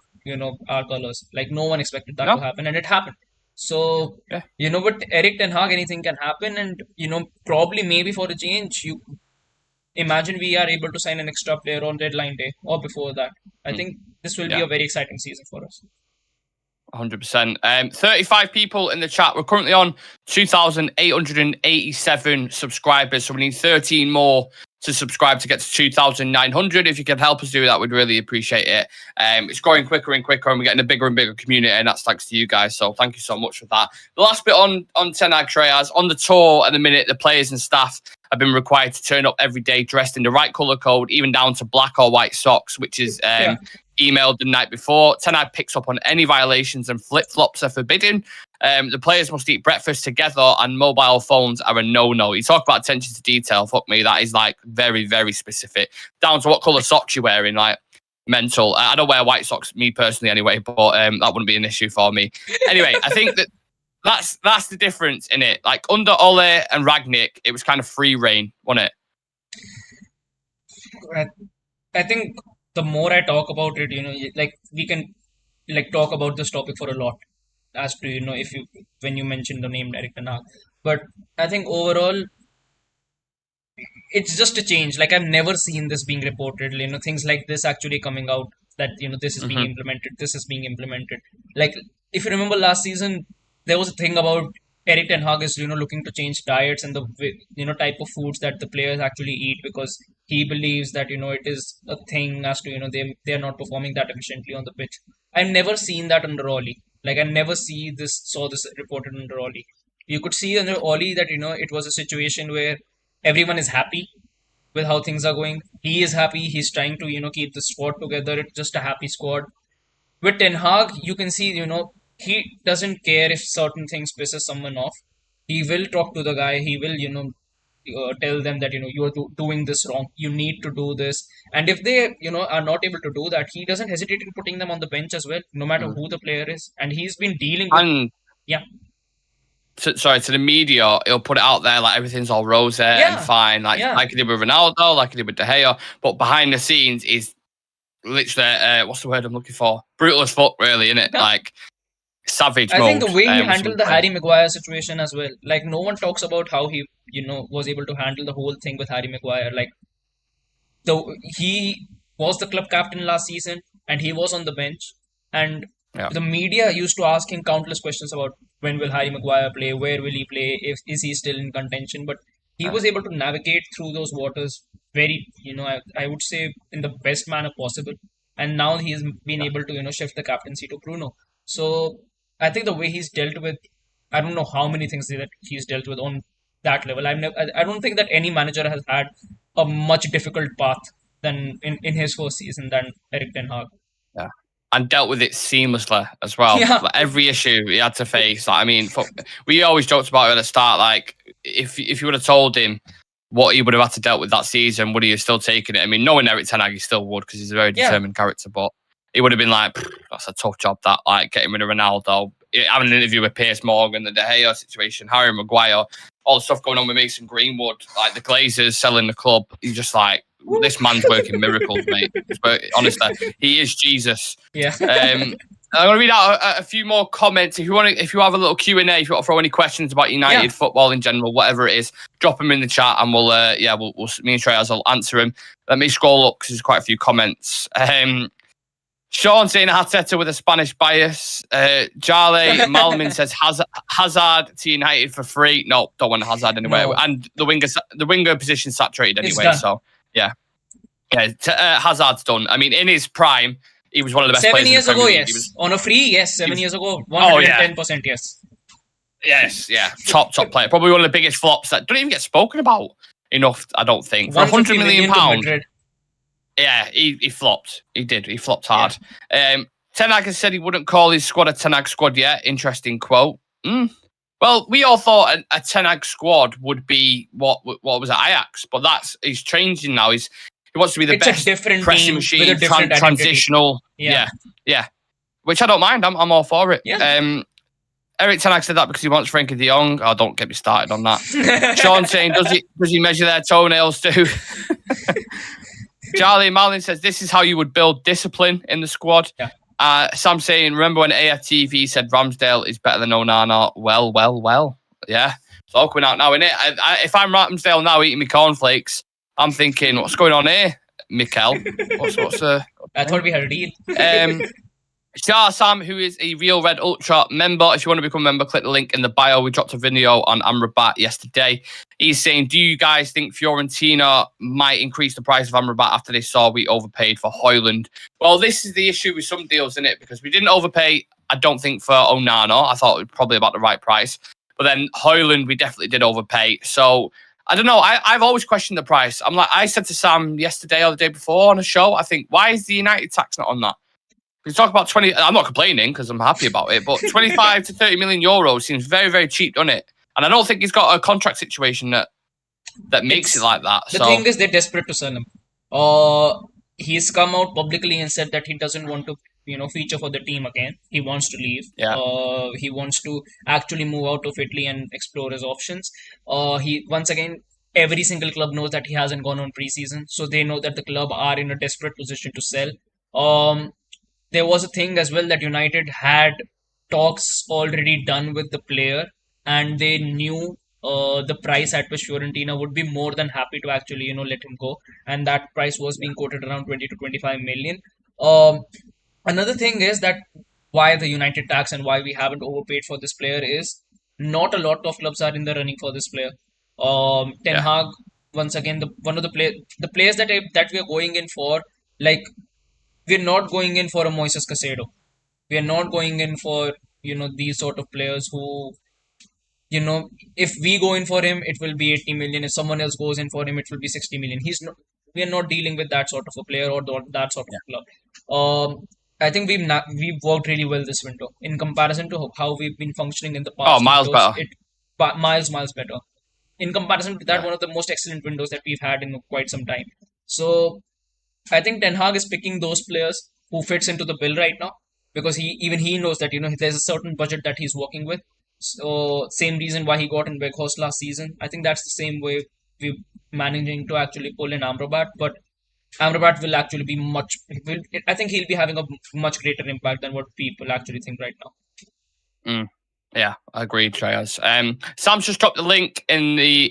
colours. Like, no one expected that to No. happen, and it happened. So, Yeah. with Erik Ten Hag, anything can happen, and, probably maybe for a change, you imagine we are able to sign an extra player on deadline day or before that. I Mm. think this will be Yeah. a very exciting season for us. 100%. 35 people in the chat. We're currently on 2,887 subscribers. So we need 13 more to subscribe to get to 2,900. If you can help us do that, we'd really appreciate it. It's growing quicker and quicker, and we're getting a bigger and bigger community, and that's thanks to you guys. So thank you so much for that. The last bit on Ten Hag, Shreyas, on the tour at the minute, the players and staff have been required to turn up every day dressed in the right colour code, even down to black or white socks, which is emailed the night before. Ten Hag picks up on any violations, and flip-flops are forbidden. The players must eat breakfast together, and mobile phones are a no-no. You talk about attention to detail. Fuck me, that is like very, very specific. Down to what colour socks you're wearing, like mental. I don't wear white socks, me personally, anyway, but that wouldn't be an issue for me. Anyway, I think that's the difference in it. Like under Ole and Ragnick, it was kind of free reign, wasn't it? I think the more I talk about it, like we can like talk about this topic for a lot. as to if you when you mentioned the name Eric Ten Hag. But I think overall it's just a change. Like I've never seen this being reported. Things like this actually coming out that this is being Hmm. implemented. This is being implemented. Like if you remember last season, there was a thing about Eric Ten Hag is looking to change diets and the type of foods that the players actually eat because he believes that it is a thing as to they are not performing that efficiently on the pitch. I've never seen that under Oli. Like I never saw this reported under Oli. You could see under Oli that it was a situation where everyone is happy with how things are going. He is happy. He's trying to keep the squad together. It's just a happy squad. With Ten Hag, you can see he doesn't care if certain things pisses someone off. He will talk to the guy. He will tell them that you are doing this wrong. You need to do this. And if they are not able to do that, he doesn't hesitate in putting them on the bench as well, no matter who the player is. And he's been dealing with And yeah to the media, he'll put it out there like everything's all rosy and fine, like he did with Ronaldo, like he did with De Gea. But behind the scenes is literally what's the word I'm looking for? Brutal as fuck, really, isn't it? yeah. Like savage I mode. think the way he with some handled the players. Harry Maguire situation as well. Like no one talks about how he, was able to handle the whole thing with Harry Maguire. Like he was the club captain last season and he was on the bench, and Yeah. the media used to ask him countless questions about when will Harry Maguire play, where will he play, if is he still in contention. But he Yeah. was able to navigate through those waters very, I would say in the best manner possible. And now he's been able to shift the captaincy to Bruno. So I think the way he's dealt with, I don't know how many things that he's dealt with on that level. I don't think that any manager has had a much difficult path than in his first season than Eric Ten Hag. Yeah. And dealt with it seamlessly as well. Yeah. Like every issue he had to face. Like, I mean, we always joked about it at the start. Like, if you would have told him what he would have had to dealt with that season, would he have still taken it? I mean, knowing Eric Ten Hag, he still would because he's a very determined character. But he would have been like, that's a tough job. That like getting rid of Ronaldo, having an interview with Piers Morgan, the De Gea situation, Harry Maguire, all the stuff going on with Mason Greenwood, like the Glazers selling the club. He's just like, this man's working miracles, mate. But honestly, he is Jesus. Yeah. I'm going to read out a few more comments. If you have a little Q&A, if you want to throw any questions about United football in general, whatever it is, drop them in the chat and we'll me and Shreyas will answer them. Let me scroll up because there's quite a few comments. Sean saying Arteta with a Spanish bias. Charlie Malmin says Hazard to United for free. No, don't want Hazard anywhere. No. And the winger position saturated anyway. So yeah, Hazard's done. I mean, in his prime, he was one of the best 7 players years in the ago, Premier League. yes. On a free, yes. 7 years ago, 110%, yes. Yes, yeah. Top player. Probably one of the biggest flops that don't even get spoken about enough, I don't think. For £100 million. Yeah, he flopped. He did. He flopped hard. Ten Hag has said he wouldn't call his squad a Ten Hag squad yet. Interesting quote. Well, we all thought a Ten Hag squad would be what was at Ajax, but he's changing now. He wants to be the best pressing machine, transitional. Yeah. Which I don't mind. I'm all for it. Yeah. Eric Ten Hag said that because he wants Frankie de Jong. Oh, don't get me started on that. Sean saying, does he measure their toenails too? Charlie Marlin says, this is how you would build discipline in the squad. Yeah. Sam saying, remember when AFTV said Ramsdale is better than Onana? Well. Yeah. It's all coming out now, innit? If I'm Ramsdale now eating my cornflakes, I'm thinking, what's going on here, Mikel? I thought we had a deal. Shah Sam, who is a Real Red Ultra member. If you want to become a member, click the link in the bio. We dropped a video on Amrabat yesterday. He's saying, do you guys think Fiorentina might increase the price of Amrabat after they saw we overpaid for Højlund? Well, this is the issue with some deals, isn't it? Because we didn't overpay, I don't think, for Onana. I thought it was probably about the right price. But then Højlund, we definitely did overpay. So I don't know. I've always questioned the price. I said to Sam yesterday or the day before on a show, I think, why is the United tax not on that? We talk about 20. I'm not complaining because I'm happy about it, but 25 to 30 million euros seems very, very cheap, doesn't it? And I don't think he's got a contract situation that makes it like that. The thing is, they're desperate to sell him. He's come out publicly and said that he doesn't want to, feature for the team again. He wants to leave. Yeah. He wants to actually move out of Italy and explore his options. Once again, every single club knows that he hasn't gone on preseason, so they know that the club are in a desperate position to sell. There was a thing as well that United had talks already done with the player, and they knew the price at which Fiorentina would be more than happy to actually, let him go. And that price was being quoted around 20 to 25 million. Um, Another thing is that why the United tax and why we haven't overpaid for this player is not a lot of clubs are in the running for this player. Ten Yeah, Hag, once again, the players that we are going in for, like, we're not going in for a Moises Caicedo. We are not going in for these sort of players who, if we go in for him, it will be 80 million. If someone else goes in for him, it will be 60 million. He's not. We are not dealing with that sort of a player or that sort of club. I think we've worked really well this window in comparison to how we've been functioning in the oh, past miles windows. better. Miles better in comparison to that. Yeah, One of the most excellent windows that we've had in quite some time. So I think Ten Hag is picking those players who fits into the bill right now, because he knows that there's a certain budget that he's working with. So same reason why he got in Weghorst last season. I think that's the same way we're managing to actually pull in Amrabat, but Amrabat will actually be I think he'll be having a much greater impact than what people actually think right now. mm. Yeah, agreed, Shreyas. Sam's just dropped the link in the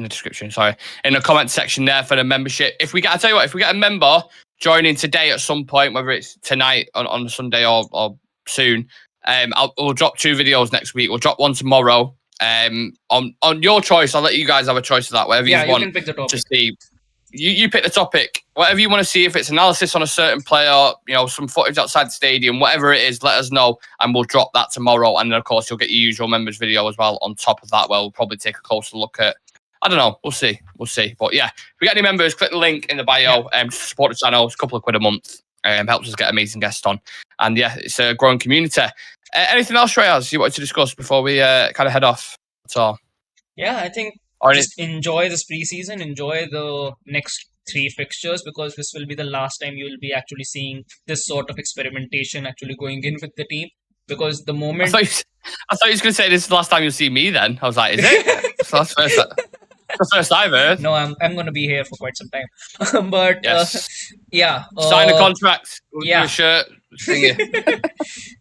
description. Sorry, in the comment section there for the membership. I tell you what, if we get a member joining today at some point, whether it's tonight on Sunday or soon, we'll drop 2 videos next week. We'll drop one tomorrow. On your choice, I'll let you guys have a choice of that. Whatever you want can pick the topic. to see. You pick the topic. Whatever you want to see, if it's analysis on a certain player, some footage outside the stadium, whatever it is, let us know and we'll drop that tomorrow. And then, of course, you'll get your usual members video as well on top of that, where we'll probably take a closer look at, I don't know, we'll see. But yeah, if we get any members, click the link in the bio, support the channel. It's a couple of quid a month. Helps us get amazing guests on. And yeah, it's a growing community. Anything else, Shreyas, you wanted to discuss before we kind of head off at all? Yeah, I think just enjoy this preseason, enjoy the next 3 fixtures, because this will be the last time you will be actually seeing this sort of experimentation actually going in with the team. Because the moment I thought you was going to say this is the last time you'll see me. Then I was like, is it? So that's the first I've heard. No, I'm going to be here for quite some time. But yes. Yeah, sign a contract. Yeah, a shirt.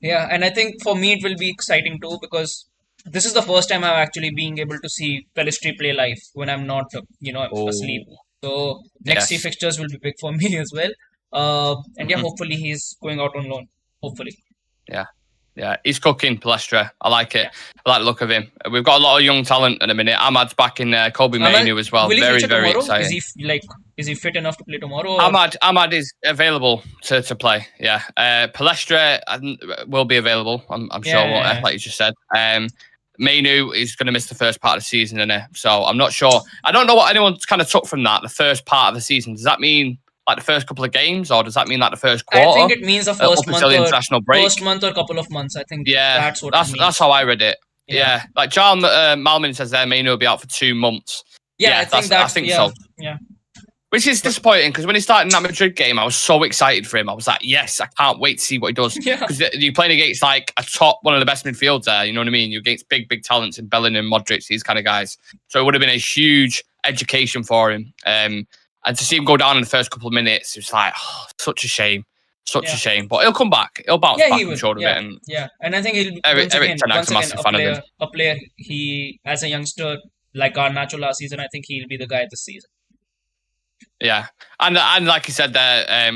Yeah, and I think for me it will be exciting too, because this is the first time I'm actually being able to see Pellistri play live when I'm not, asleep. So next 3 fixtures will be big for me as well. And yeah, hopefully he's going out on loan. Hopefully. Yeah, he's cooking, Pellistri. I like it. I like the look of him. We've got a lot of young talent at the minute. Amad's back in there. Kobe Mainu as well. Very, very exciting. Is he fit enough to play tomorrow? Or? Amad is available to play. Yeah. Pellistri will be available. I'm sure. Like you just said. Mainu is going to miss the first part of the season, so I'm not sure. I don't know what anyone's kind of took from that. The first part of the season. Does that mean like the first couple of games, or does that mean like the first quarter? I think it means the first month, the international break. First month or couple of months. I think. Yeah, that's what it means. That's how I read it. Yeah, like John Malman says there, Mainu will be out for 2 months. Yeah, I think so. Yeah. Which is disappointing, because when he started in that Madrid game, I was so excited for him. I was like, yes, I can't wait to see what he does. Because you're playing against like one of the best midfields there, you know what I mean? You're against big talents in Bellingham, Modric, these kind of guys. So it would have been a huge education for him. And to see him go down in the first couple of minutes, it's like, such a shame. Such a shame. But he'll come back. He'll bounce back, I'm sure of it. And and I think he'll a player, he, as a youngster, like Garnacho last season, I think he'll be the guy this season. Yeah, and like you said there,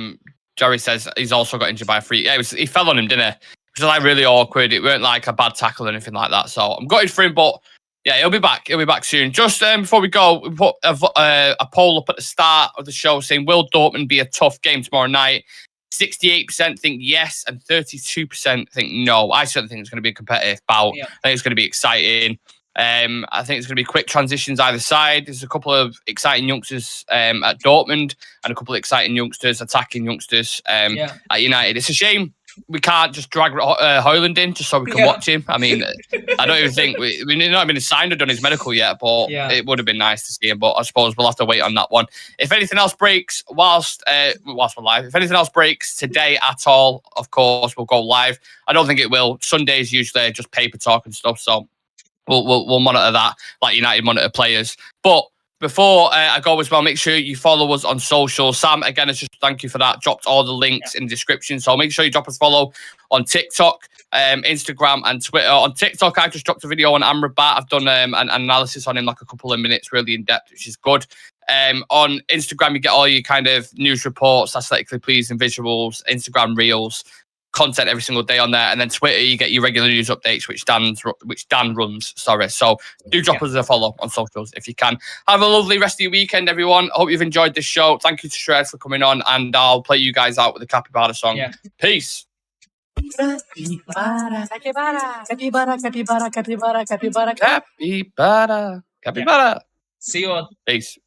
Jerry says he's also got injured by a free. Yeah, he fell on him, didn't he? Which was like really awkward. It weren't like a bad tackle or anything like that. So I'm gutted for him, but yeah, he'll be back. He'll be back soon. Just before we go, we put a poll up at the start of the show saying, will Dortmund be a tough game tomorrow night? 68% think yes, and 32% think no. I certainly think it's going to be a competitive bout. I think it's going to be exciting. I think it's going to be quick transitions either side. There's a couple of exciting youngsters at Dortmund and a couple of exciting youngsters, attacking youngsters at United. It's a shame we can't just drag Højlund in just so we can watch him. I mean, I don't even think we've not even signed or done his medical yet, but it would have been nice to see him. But I suppose we'll have to wait on that one. If anything else breaks whilst we're live, if anything else breaks today at all, of course, we'll go live. I don't think it will. Sundays usually just paper talk and stuff, so we'll monitor that like United monitor players. But before I go as well, make sure you follow us on social. Sam, again, just thank you for that. Dropped all the links in the description. So make sure you drop us a follow on TikTok. Instagram and Twitter. On TikTok, I've just dropped a video on Amrabat. I've done an analysis on him, like a couple of minutes, really in depth, which is good. On Instagram, you get all your kind of news reports, aesthetically pleasing visuals, Instagram reels, content every single day on there. And then Twitter, you get your regular news updates, which Dan runs. Sorry. So do drop us a follow on socials if you can. Have a lovely rest of your weekend, everyone. I hope you've enjoyed this show. Thank you to Shreyas for coming on, and I'll play you guys out with the Capybara song. Yeah. Peace. Capybara, capybara, capybara, capybara, capybara, capybara, Capybara. See you all. Peace.